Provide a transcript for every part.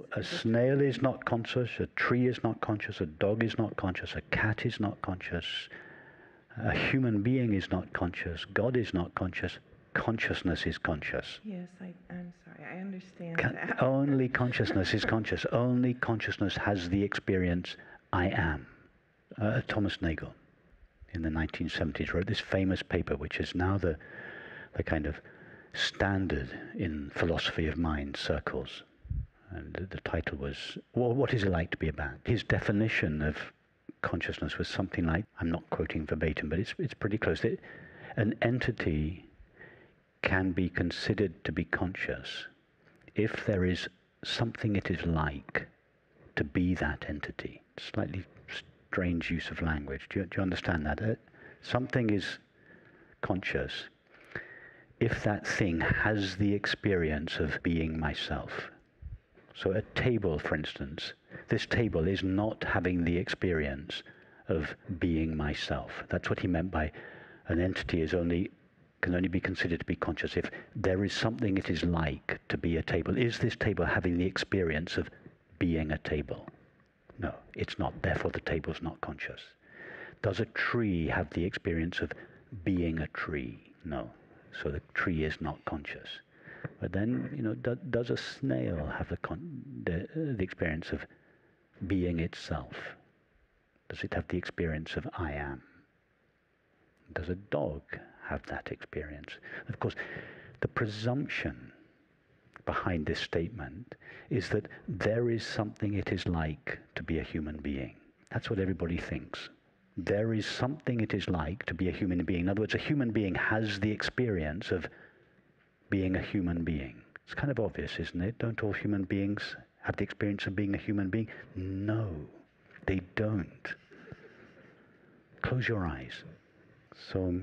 No, a snail is not conscious, a tree is not conscious, a dog is not conscious, a cat is not conscious, a human being is not conscious, God is not conscious, consciousness is conscious. Yes, I'm sorry, I understand that. Only consciousness is conscious. Only consciousness has the experience, I am. Thomas Nagel, in the 1970s, wrote this famous paper, which is now the kind of standard in philosophy of mind circles. And the title was, well, what is it like to be a bat? His definition of consciousness was something like, I'm not quoting verbatim, but it's pretty close. An entity can be considered to be conscious if there is something it is like to be that entity. Slightly strange use of language. Do you understand that? Something is conscious if that thing has the experience of being myself. So a table, for instance, this table is not having the experience of being myself. That's what he meant by an entity can only be considered to be conscious if there is something it is like to be a table. Is this table having the experience of being a table? No, it's not. Therefore, the table's not conscious. Does a tree have the experience of being a tree? No. So the tree is not conscious. But then, does a snail have the experience of being itself? Does it have the experience of I am? Does a dog have that experience? Of course, the presumption behind this statement is that there is something it is like to be a human being. That's what everybody thinks. There is something it is like to be a human being. In other words, a human being has the experience of being a human being. It's kind of obvious, isn't it? Don't all human beings have the experience of being a human being? No, they don't. Close your eyes. So,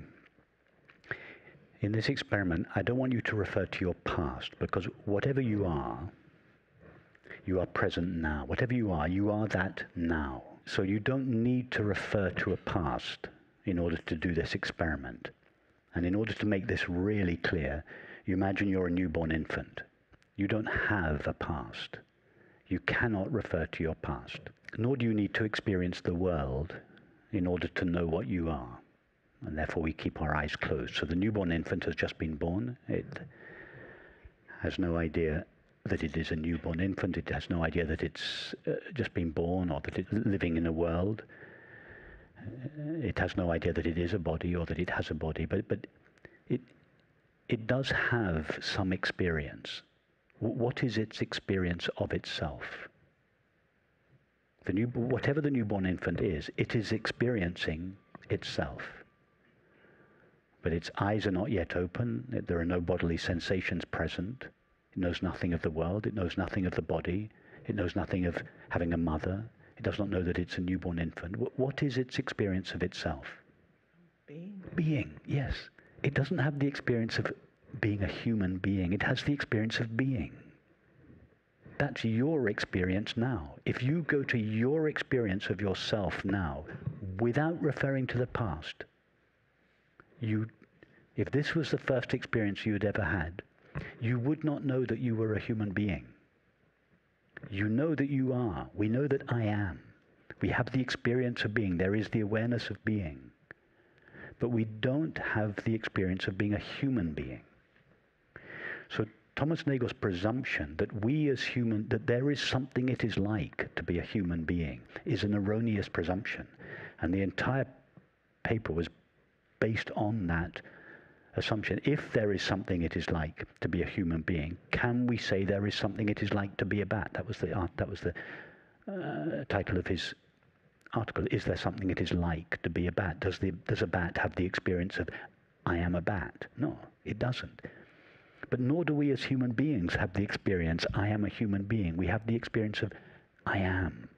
in this experiment, I don't want you to refer to your past, because whatever you are present now. Whatever you are that now. So you don't need to refer to a past in order to do this experiment. And in order to make this really clear, you imagine you're a newborn infant. You don't have a past. You cannot refer to your past. Nor do you need to experience the world in order to know what you are. And therefore we keep our eyes closed. So the newborn infant has just been born. It has no idea that it is a newborn infant. It has no idea that it's just been born or that it's living in a world. It has no idea that it is a body or that it has a body. But it does have some experience. What is its experience of itself? Whatever the newborn infant is, it is experiencing itself. But its eyes are not yet open. There are no bodily sensations present. It knows nothing of the world. It knows nothing of the body. It knows nothing of having a mother. It does not know that it's a newborn infant. What is its experience of itself? Being, yes. It doesn't have the experience of being a human being. It has the experience of being. That's your experience now. If you go to your experience of yourself now, without referring to the past, if this was the first experience you had ever had, you would not know that you were a human being. You know that you are. We know that I am. We have the experience of being. There is the awareness of being. But we don't have the experience of being a human being. So Thomas Nagel's presumption that that there is something it is like to be a human being is an erroneous presumption. And the entire paper was based on that assumption. If there is something it is like to be a human being, can we say there is something it is like to be a bat? That was the title of his article. Is there something it is like to be a bat? Does a bat have the experience of I am a bat? No, it doesn't. But nor do we as human beings have the experience I am a human being. We have the experience of I am.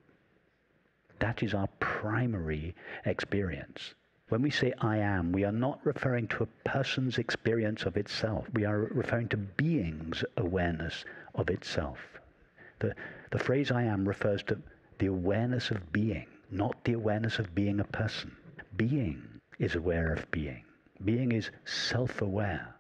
That is our primary experience. When we say I am, we are not referring to a person's experience of itself. We are referring to being's awareness of itself. The phrase I am refers to the awareness of being, not the awareness of being a person. Being is aware of being. Being is self-aware.